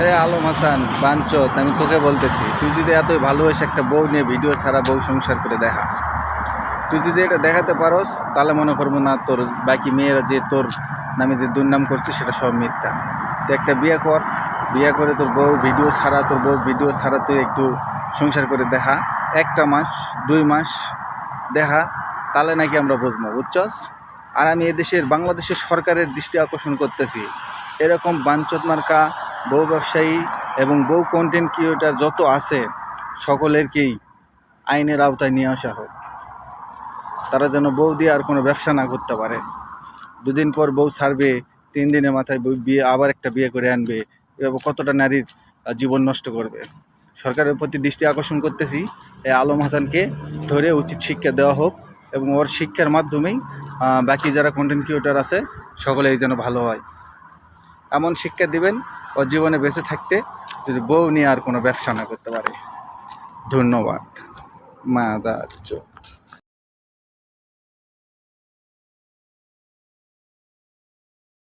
এ আলম হাসান বাঞ্চত, আমি তোকে বলতেছি, তুই যদি এতই ভালোবাসে একটা বউ নিয়ে ভিডিও ছাড়া বউ সংসার করে দেখা, তুই যদি এটা দেখাতে পারস তাহলে মনে করবো না তোর বাকি মেয়েরা যে তোর নামে যে দুর্নাম করছে সেটা সব মিথ্যা। তুই একটা বিয়ে কর, বিয়ে করে তোর বউ ভিডিও ছাড়া তুই একটু সংসার করে দেখা, 1 মাস 2 মাস দেখা, তাহলে নাকি আমরা বুঝবো, বুঝছস। আর আমি এদেশের বাংলাদেশের সরকারের দৃষ্টি আকর্ষণ করতেছি, এরকম বাঞ্চত মার্কা বউ ব্যবসায়ী এবং বউ কন্টেন্ট ক্রিয়েটর যত আছে সকলেরকেই আইনের আওতায় নিয়ে আসা হোক। তারা যেন বউ দিয়ে আর কোনো ব্যবসা না করতে পারে। 2 দিন পর বউ ছাড়বে, 3 দিনের মাথায় বিয়ে, আবার একটা বিয়ে করে আনবে, এভাবে কতটা নারীর জীবন নষ্ট করবে। সরকারের প্রতি দৃষ্টি আকর্ষণ করতেছি, এই আলম হাসানকে ধরে উচিত শিক্ষা দেওয়া হোক এবং ওর শিক্ষার মাধ্যমেই বাকি যারা কন্টেন্ট ক্রিয়েটর আছে সকলেই যেন ভালো হয়। এমন শিক্ষা দিবেন ওর জীবনে বেঁচে থাকতে, যদি বউ নিয়ে আর কোনো ব্যবসা না করতে পারে। ধন্যবাদ। মাদার চোদ।